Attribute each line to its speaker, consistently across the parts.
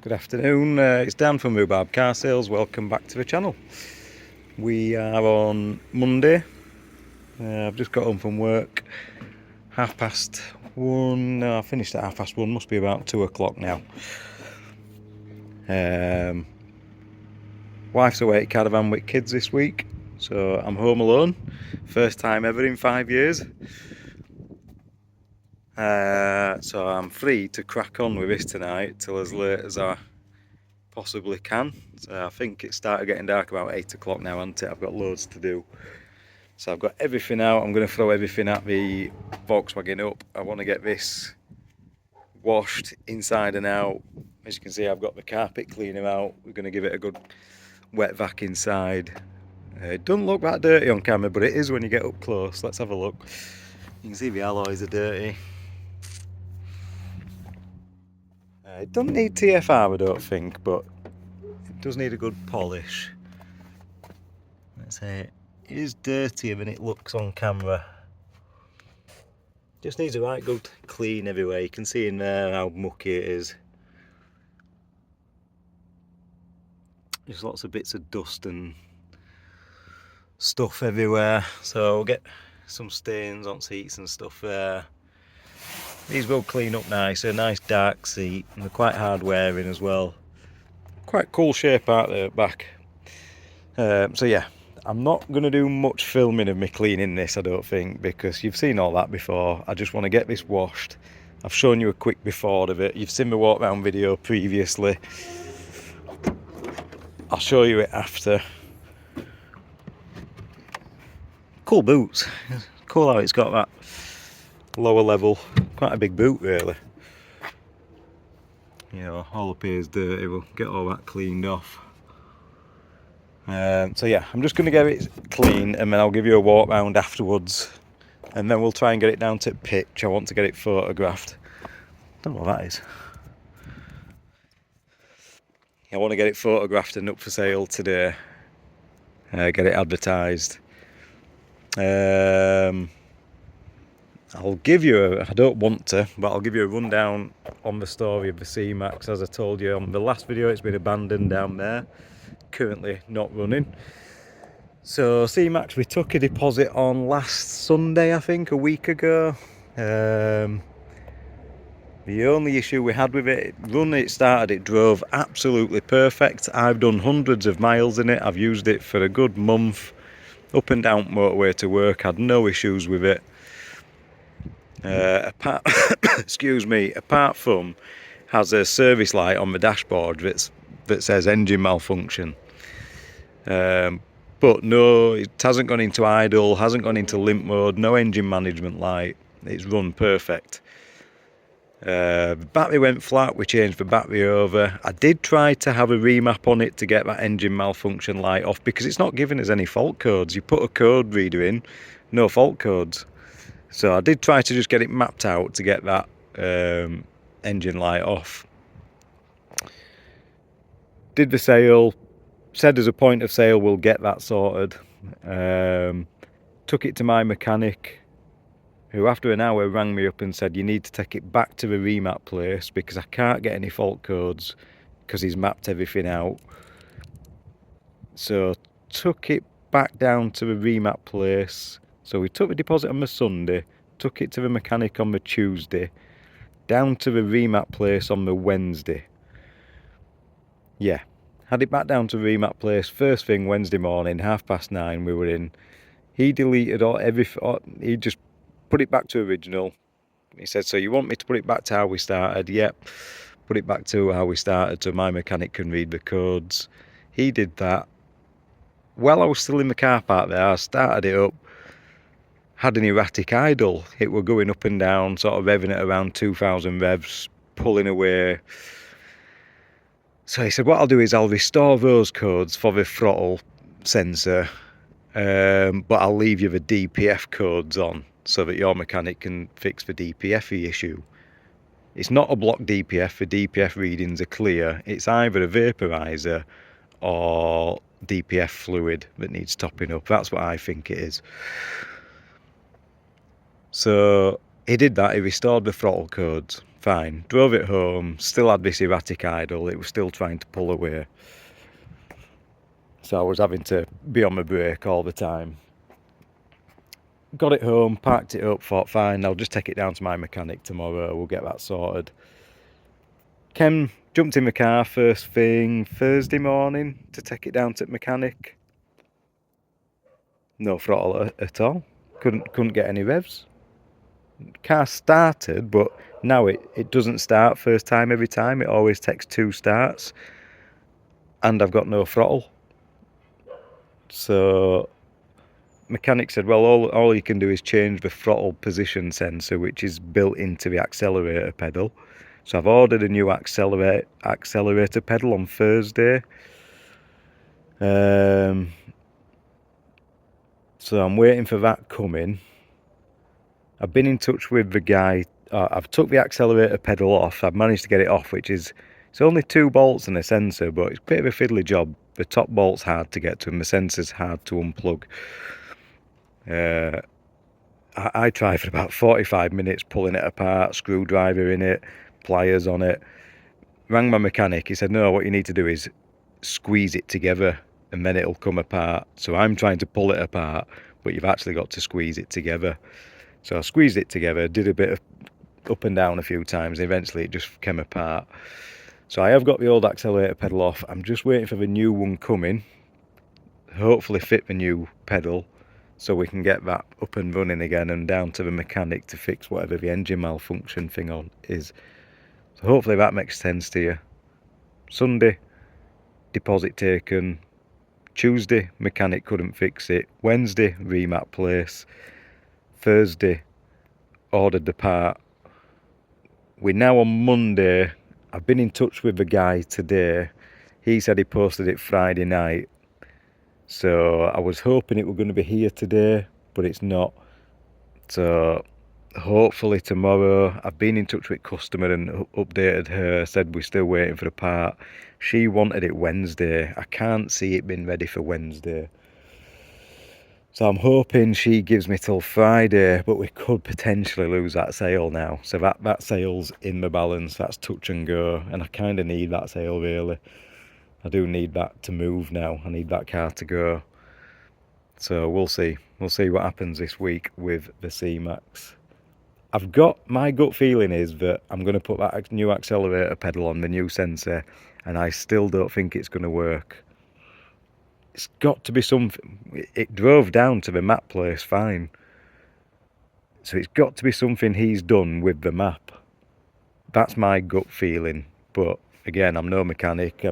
Speaker 1: Good afternoon, it's Dan from Rhubarb Car Sales. Welcome back to the channel. We are on Monday. I've just got home from work, 1:30. No, I finished at 1:30, must be about 2 o'clock now. Wife's away at caravan with kids this week, so I'm home alone. First time ever in 5 years. So I'm free to crack on with this tonight till as late as I possibly can. So I think it started getting dark about 8 o'clock now, hasn't it? I've got loads to do. So I've got everything out. I'm going to throw everything at the Volkswagen up. I want to get this washed inside and out. As you can see, I've got the carpet cleaner out. We're going to give it a good wet vac inside. It doesn't look that dirty on camera, but it is when you get up close. Let's have a look. You can see the alloys are dirty. It doesn't need TFR, I don't think, but it does need a good polish. Let's say it is dirtier than it looks on camera. Just needs a right good clean everywhere. You can see in there how mucky it is. There's lots of bits of dust and stuff everywhere, so we'll get some stains on seats and stuff there. These will clean up nice. A nice dark seat, and they're quite hard wearing as well. Quite cool shape out there at back. So yeah, I'm not going to do much filming of me cleaning this, I don't think, because you've seen all that before. I just want to get this washed. I've shown you a quick before of it. You've seen my walk around video previously. I'll show you it after. Cool boots. Cool how it's got that lower level. Quite a big boot really. You know, all up here is dirty. We'll get all that cleaned off. So yeah, I'm just going to get it clean and then I'll give you a walk round afterwards, and then we'll try and get it down to pitch. I want to get it photographed. Don't know what that is. I want to get it photographed and up for sale today. Get it advertised. I'll give you I don't want to, but I'll give you a rundown on the story of the C-Max. As I told you on the last video, it's been abandoned down there. Currently not running. So C-Max, we took a deposit on last Sunday, I think, a week ago. The only issue we had with it, it started, it drove absolutely perfect. I've done hundreds of miles in it. I've used it for a good month, up and down motorway to work. Had no issues with it. Excuse me, apart from has a service light on the dashboard that says engine malfunction. But no, it hasn't gone into idle, hasn't gone into limp mode, no engine management light. It's run perfect. The battery went flat, we changed the battery over. I did try to have a remap on it to get that engine malfunction light off, because it's not giving us any fault codes. You put a code reader in, no fault codes. So I did try to just get it mapped out to get that engine light off. Did the sale, said as a point of sale we'll get that sorted. Took it to my mechanic, who after an hour rang me up and said you need to take it back to the remap place because I can't get any fault codes because he's mapped everything out. So took it back down to the remap place. So we took the deposit on the Sunday, took it to the mechanic on the Tuesday, down to the remap place on the Wednesday. Yeah, had it back down to the remap place first thing Wednesday morning, 9:30 we were in. He deleted he just put it back to original. He said, so you want me to put it back to how we started? Yep, put it back to how we started so my mechanic can read the codes. He did that. While I was still in the car park there, I started it up, had an erratic idle. It were going up and down, sort of revving at around 2,000 revs, pulling away. So he said, what I'll do is I'll restore those codes for the throttle sensor, but I'll leave you the DPF codes on so that your mechanic can fix the DPF issue. It's not a block DPF, the DPF readings are clear. It's either a vaporizer or DPF fluid that needs topping up. That's what I think it is. So he did that, he restored the throttle codes. fine. Drove it home, still had this erratic idle, it was still trying to pull away. So I was having to be on my brake all the time. Got it home, parked it up, thought fine, I'll just take it down to my mechanic tomorrow, we'll get that sorted. Ken jumped in the car first thing Thursday morning to take it down to the mechanic. No throttle at all, couldn't get any revs. Car started, but now it doesn't start first time every time, it always takes 2 starts, and I've got no throttle. So mechanic said, well, all you can do is change the throttle position sensor, which is built into the accelerator pedal. So I've ordered a new accelerator pedal on Thursday. So I'm waiting for that coming. I've been in touch with the guy. I've took the accelerator pedal off. I've managed to get it off, it's only 2 bolts and a sensor, but it's a bit of a fiddly job. The top bolt's hard to get to and the sensor's hard to unplug. I tried for about 45 minutes pulling it apart, screwdriver in it, pliers on it. Rang my mechanic, he said, no, what you need to do is squeeze it together and then it'll come apart. So I'm trying to pull it apart, but you've actually got to squeeze it together. So I squeezed it together, did a bit of up and down a few times, and eventually it just came apart. So I have got the old accelerator pedal off. I'm just waiting for the new one coming, hopefully fit the new pedal, so we can get that up and running again and down to the mechanic to fix whatever the engine malfunction thing on is. So hopefully that makes sense to you. Sunday, deposit taken. Tuesday, mechanic couldn't fix it. Wednesday, remap place. Thursday, ordered the part. We're now on Monday. I've been in touch with the guy today. He said he posted it Friday night. So I was hoping it were going to be here today, but it's not. So hopefully tomorrow. I've been in touch with customer and updated her, said we're still waiting for the part. She wanted it Wednesday. I can't see it being ready for Wednesday. So I'm hoping she gives me till Friday, but we could potentially lose that sale now. So that sale's in the balance, that's touch and go, and I kind of need that sale really. I do need that to move now. I need that car to go. So we'll see. We'll see what happens this week with the C-Max. My gut feeling is that I'm going to put that new accelerator pedal on, the new sensor, and I still don't think it's going to work. It's got to be something. It drove down to the map place fine. So it's got to be something he's done with the map. That's my gut feeling. But again, I'm no mechanic.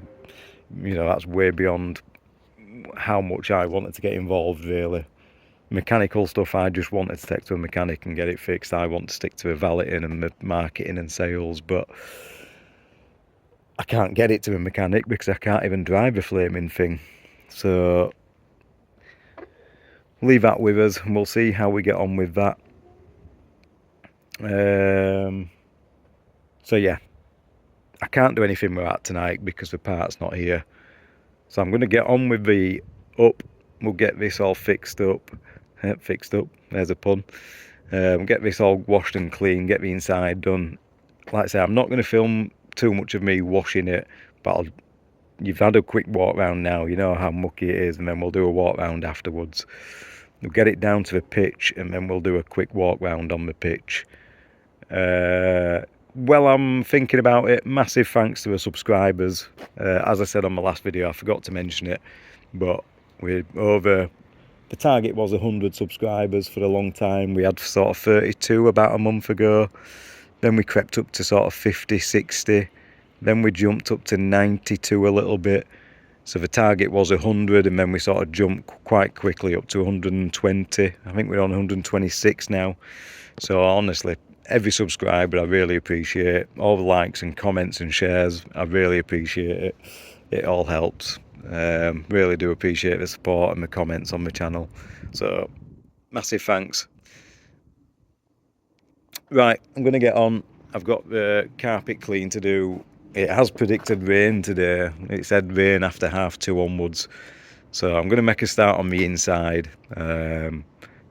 Speaker 1: That's way beyond how much I wanted to get involved really. Mechanical stuff I just wanted to take to a mechanic and get it fixed. I want to stick to the valeting and the marketing and sales, but I can't get it to a mechanic because I can't even drive the flaming thing. So leave that with us and we'll see how we get on with that. So yeah, I can't do anything with that tonight because the part's not here. So I'm going to get on with the up. We'll get this all fixed up. There's a pun. Get this all washed and clean, get the inside done. Like I say, I'm not going to film too much of me washing it, but you've had a quick walk round now, you know how mucky it is, and then we'll do a walk round afterwards. We'll get it down to the pitch and then we'll do a quick walk round on the pitch. Well, I'm thinking about it. Massive thanks to the subscribers. As I said on my last video, I forgot to mention it, but we're over. The target was 100 subscribers for a long time. We had sort of 32 about a month ago. Then we crept up to sort of 50, 60. Then we jumped up to 92 a little bit. So the target was 100, and then we sort of jumped quite quickly up to 120. I think we're on 126 now. So honestly, every subscriber I really appreciate. All the likes and comments and shares, I really appreciate it. It all helps. Really do appreciate the support and the comments on the channel. So massive thanks. Right, I'm going to get on. I've got the carpet clean to do. It has predicted rain today. It said rain after 2:30 onwards. So I'm going to make a start on the inside. And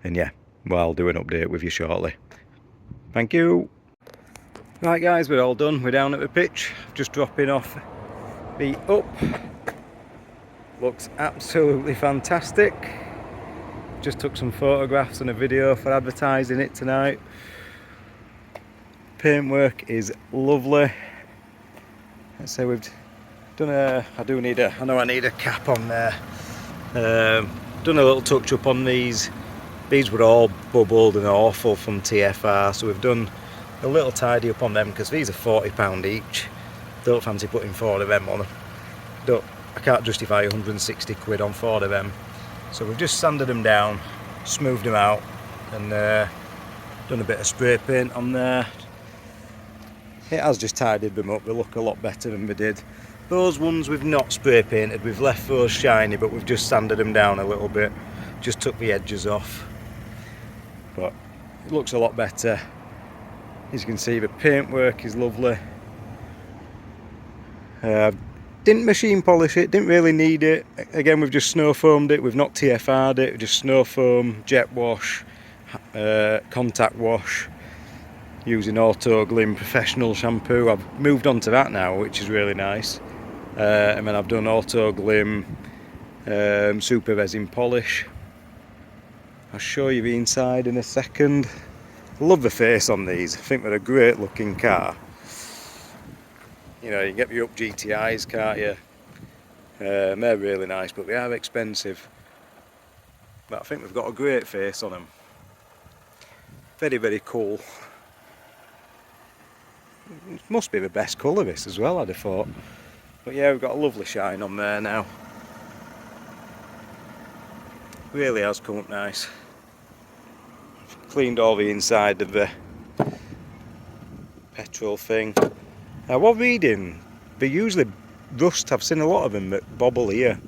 Speaker 1: yeah, well, I'll do an update with you shortly. Thank you. Right guys, we're all done. We're down at the pitch, just dropping off the up. Looks absolutely fantastic. Just took some photographs and a video for advertising it tonight. Paintwork is lovely. Let's say we've done I know I need a cap on there. Done a little touch up on these. These were all bubbled and awful from TFR, so we've done a little tidy up on them because these are £40 each. Don't fancy putting 4 of them on. I can't justify 160 quid on 4 of them. So we've just sanded them down, smoothed them out, and done a bit of spray paint on there. It has just tidied them up. They look a lot better than they did. Those ones we've not spray painted, we've left those shiny, but we've just sanded them down a little bit. Just took the edges off. But it looks a lot better. As you can see, the paintwork is lovely. Didn't machine polish it, didn't really need it. Again, we've just snow foamed it, we've not TFR'd it, just snow foam, jet wash, contact wash, using Auto Glim professional shampoo. I've moved on to that now, which is really nice. And then I've done Auto Glim super resin polish. I'll show you the inside in a second. Love the face on these. I think they're a great looking car. You know, you can get the up GTIs, can't you? They're really nice, but they are expensive. But I think they've got a great face on them. Very, very cool. It must be the best colour this as well, I'd have thought. But yeah, we've got a lovely shine on there now. Really has come up nice. Cleaned all the inside of the petrol thing. Now, while reading, they usually rust. I've seen a lot of them that bobble here,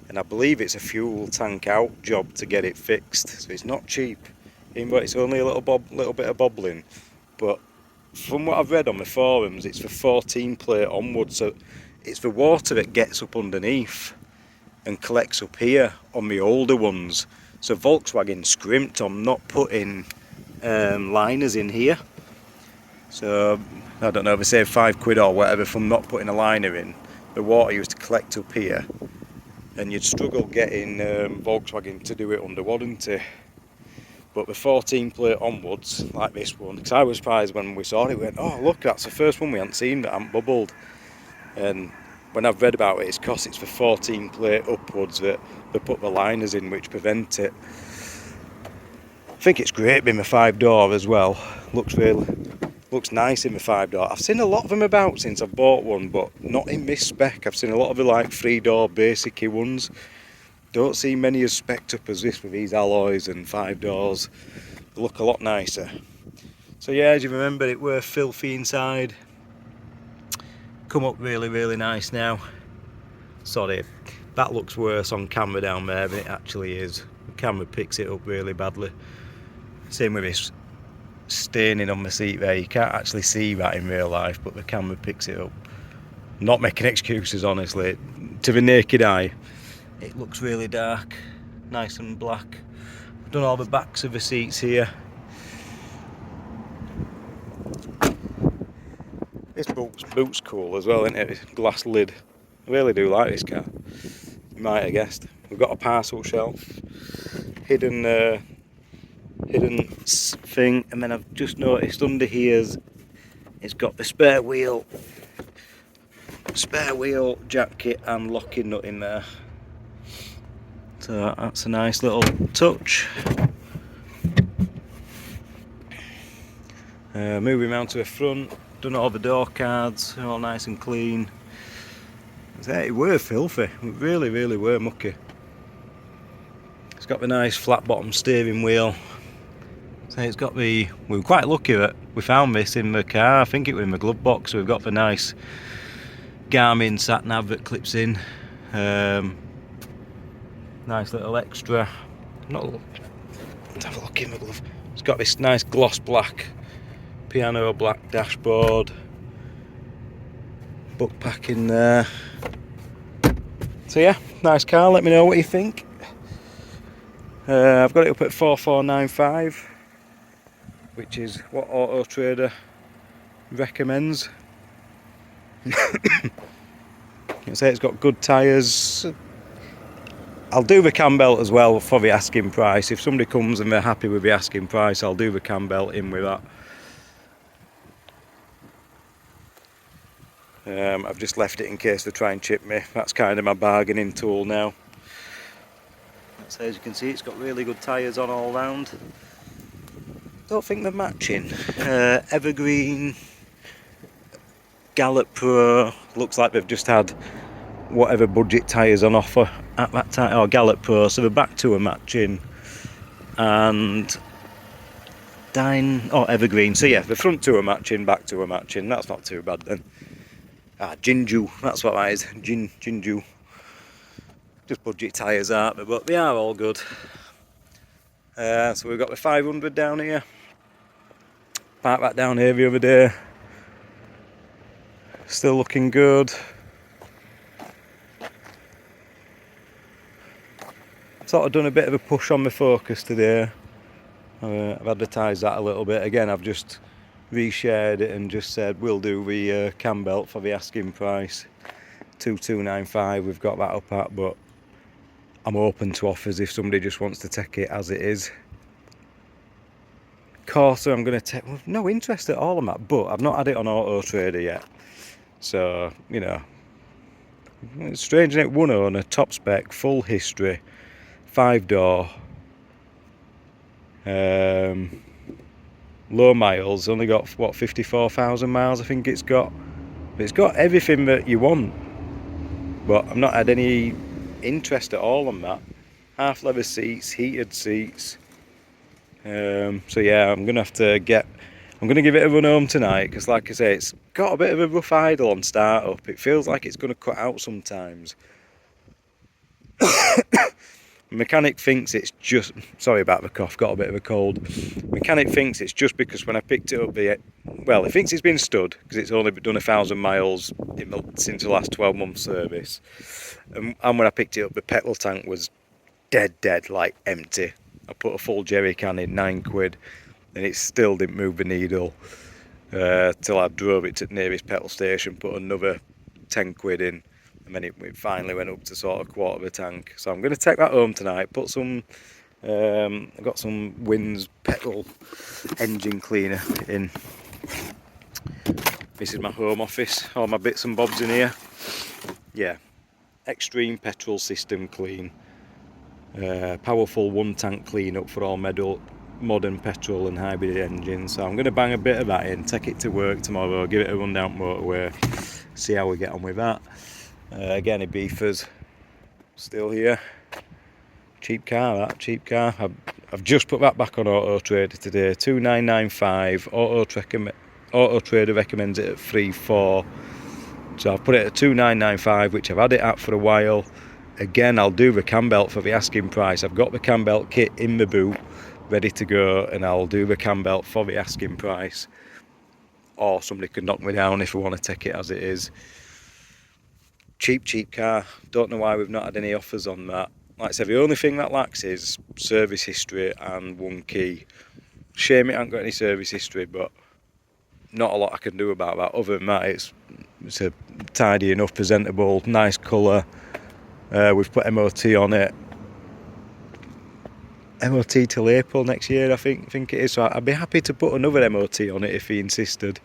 Speaker 1: and I believe it's a fuel tank out job to get it fixed. So it's not cheap, even though it's only a little bit of bobbling. But from what I've read on the forums, it's for 14 plate onwards. So it's the water that gets up underneath and collects up here on the older ones. So Volkswagen scrimped on not putting liners in here. So I don't know if they save £5 or whatever from not putting a liner in. The water used to collect up here, and you'd struggle getting Volkswagen to do it under warranty. But the 14 plate onwards, like this one, because I was surprised when we saw it, we went, oh look, that's the first one we hadn't seen that hadn't bubbled. And when I've read about it, it's because it's for 14 plate upwards that they put the liners in which prevent it. I think it's great being a 5-door as well. Looks nice in the 5-door. I've seen a lot of them about since I've bought one, but not in this spec. I've seen a lot of the like 3-door basic-y ones. Don't see many as specced up as this with these alloys and 5 doors. They look a lot nicer. So yeah, as you remember, it were filthy inside. Come up really, really nice now. Sorry, that looks worse on camera down there than it actually is. The camera picks it up really badly. Same with this staining on the seat there. You can't actually see that in real life, but the camera picks it up. Not making excuses, honestly. To the naked eye, it looks really dark, nice and black. I've done all the backs of the seats here. This boot's cool as well, isn't it? It's glass lid. I really do like this car. You might have guessed. We've got a parcel shelf, hidden thing, and then I've just noticed under here's it's got the spare wheel jack kit and locking nut in there. So that's a nice little touch. Moving round to the front, done all the door cards, all nice and clean. It were filthy, it really, really were mucky. It's got the nice flat bottom steering wheel. So it's got we were quite lucky that we found this in the car. I think it was in the glove box. So we've got the nice Garmin sat nav that clips in. Nice little extra. Let's have a look in the glove. It's got this nice gloss black, piano black dashboard. Book pack in there. So yeah, nice car. Let me know what you think. I've got it up at 4495, which is what Auto Trader recommends. I say it's got good tyres. I'll do the cam belt as well for the asking price. If somebody comes and they're happy with the asking price, I'll do the cam belt in with that. I've just left it in case they try and chip me. That's kind of my bargaining tool now. So as you can see, it's got really good tyres on all round. Don't think they're matching. Evergreen, Gallop Pro, looks like they've just had whatever budget tyres on offer at that time, or Gallop Pro, so the back two are matching, and Evergreen, so yeah, the front two are matching, back two are matching, that's not too bad then. Jinju, that's what that is, Jinju. Just budget tyres, aren't they, but they are all good. So we've got the 500 down here. Parked that down here the other day. Still looking good. Sort of done a bit of a push on my Focus today. I've advertised that a little bit. Again, I've just reshared it and just said we'll do the cam belt for the asking price. 2295 we've got that up at, but I'm open to offers if somebody just wants to take it as it is. Corsa I'm going to take, well, no interest at all on that, but I've not had it on Auto Trader yet. So, you know, it's strange, isn't it? One owner, top spec, full history, 5-door, low miles, only got, what, 54,000 miles I think it's got. But it's got everything that you want. But I've not had any interest at all on that. Half leather seats, heated seats. So yeah, I'm gonna give it a run home tonight, because like I say, it's got a bit of a rough idle on start up. It feels like it's gonna cut out sometimes. Mechanic thinks it's just, sorry about the cough, got a bit of a cold. Mechanic thinks it's just because when I picked it up, he thinks it's been stood because it's only done 1,000 miles since the last 12 month service. And when I picked it up, the petrol tank was dead, like empty. I put a full jerry can in, £9, and it still didn't move the needle till I drove it to the nearest petrol station, put another £10 in, and then it finally went up to sort of quarter of a tank. So I'm going to take that home tonight, put some, I've got some Wins petrol engine cleaner in. This is my home office, all my bits and bobs in here. Yeah, Extreme Petrol System Clean. Powerful one tank cleanup for all modern petrol and hybrid engines. So I'm going to bang a bit of that in, take it to work tomorrow, give it a run down motorway, see how we get on with that. Again, Ibiza's still here. Cheap car, that cheap car. I've just put that back on Auto Trader today. 2995. Auto Trader recommends it at 3.4. So I've put it at 2995, which I've had it at for a while. Again, I'll do the cam belt for the asking price. I've got the cam belt kit in the boot, ready to go, and I'll do the cam belt for the asking price. Or somebody could knock me down if we want to take it as it is. Cheap car. Don't know why we've not had any offers on that. Like I said, the only thing that lacks is service history and one key. Shame it hasn't got any service history, but not a lot I can do about that. Other than that, it's a tidy enough, presentable, nice colour. We've put MOT on it. MOT till April next year, I think it is. So I'd be happy to put another MOT on it if he insisted,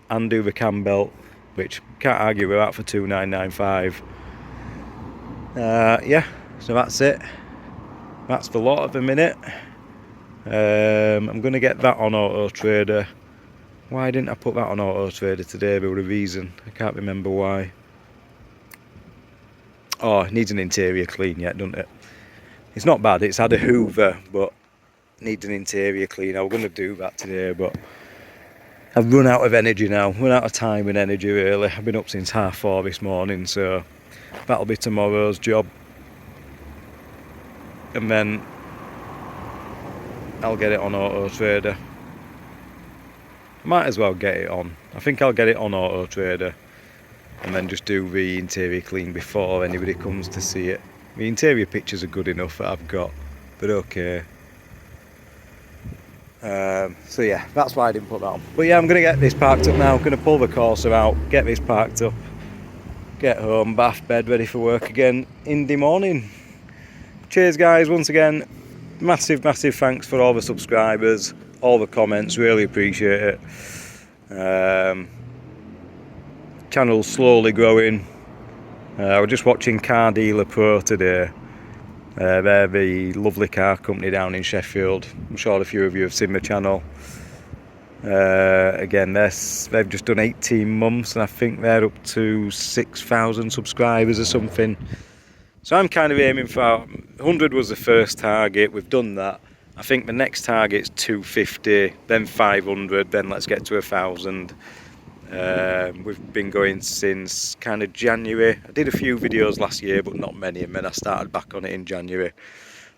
Speaker 1: and do the cam belt, which can't argue with that for 2995. Yeah, so that's it. That's the lot at the minute. I'm going to get that on Auto Trader. Why didn't I put that on Auto Trader today? There was a reason. I can't remember why. Oh, it needs an interior clean yet, doesn't it? It's not bad, it's had a hoover, but needs an interior clean. I was going to do that today, but I've run out of energy now, run out of time and energy really. I've been up since 4:30 this morning, so that'll be tomorrow's job. And then I'll get it on Auto Trader. Might as well get it on. I think I'll get it on Auto Trader, and then just do the interior clean before anybody comes to see it. The interior pictures are good enough that I've got, but okay. So yeah, that's why I didn't put that on. But yeah, I'm going to get this parked up now. I'm going to pull the Corsa out, get this parked up, get home, bath, bed, ready for work again in the morning. Cheers guys, once again, massive thanks for all the subscribers, all the comments, really appreciate it. Channel's slowly growing. I was just watching Car Dealer Pro today. They're the lovely car company down in Sheffield. I'm sure a few of you have seen the channel. Again, they've just done 18 months and I think they're up to 6,000 subscribers or something. So I'm kind of aiming for 100 was the first target. We've done that. I think the next target's 250, then 500, then let's get to 1,000. We've been going since kind of January. I did a few videos last year, but not many, and then I started back on it in January.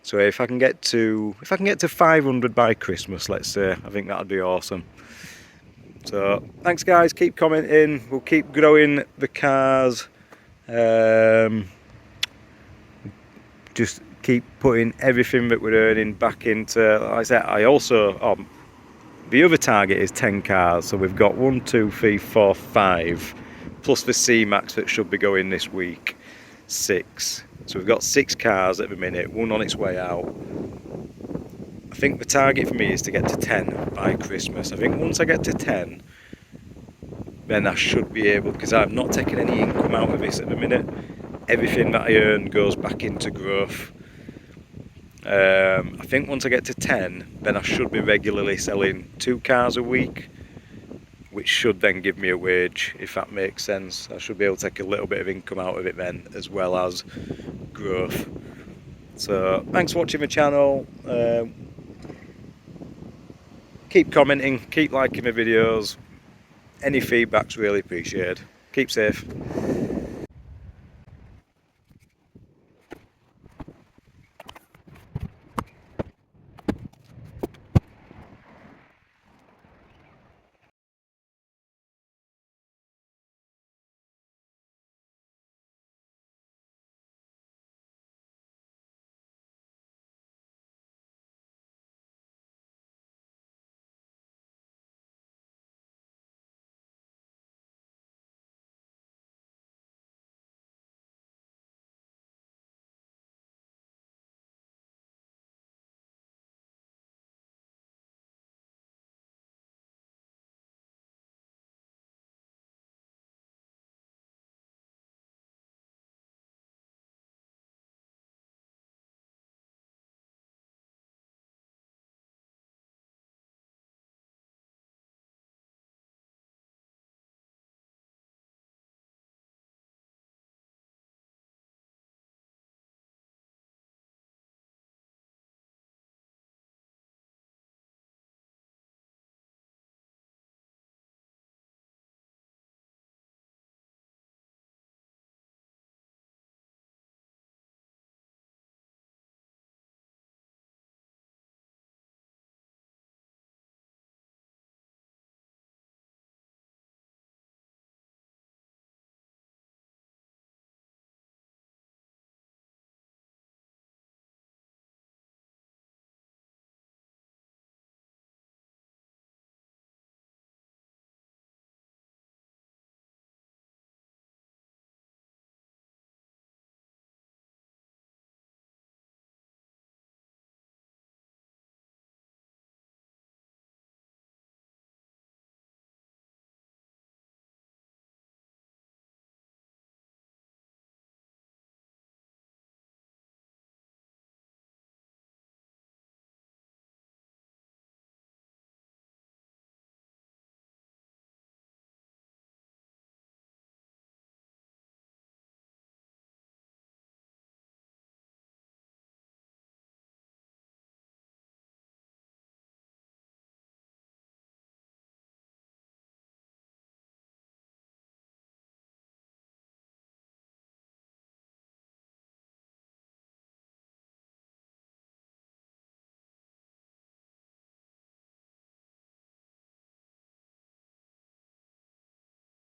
Speaker 1: So if I can get to 500 by Christmas, let's say, I think that'd be awesome. So thanks guys, keep commenting. We'll keep growing the cars. Just keep putting everything that we're earning back into. Like I said, the other target is 10 cars, so we've got 1, 2, 3, 4, 5, plus the C-Max that should be going this week, 6. So we've got 6 cars at the minute, one on its way out. I think the target for me is to get to 10 by Christmas. I think once I get to 10, then I should be able, because I'm not taking any income out of this at the minute. Everything that I earn goes back into growth. I think once I get to 10, then I should be regularly selling 2 cars a week, which should then give me a wage, if that makes sense. I should be able to take a little bit of income out of it then, as well as growth. So thanks for watching the channel. Keep commenting, keep liking my videos. Any feedback's really appreciated. Keep safe.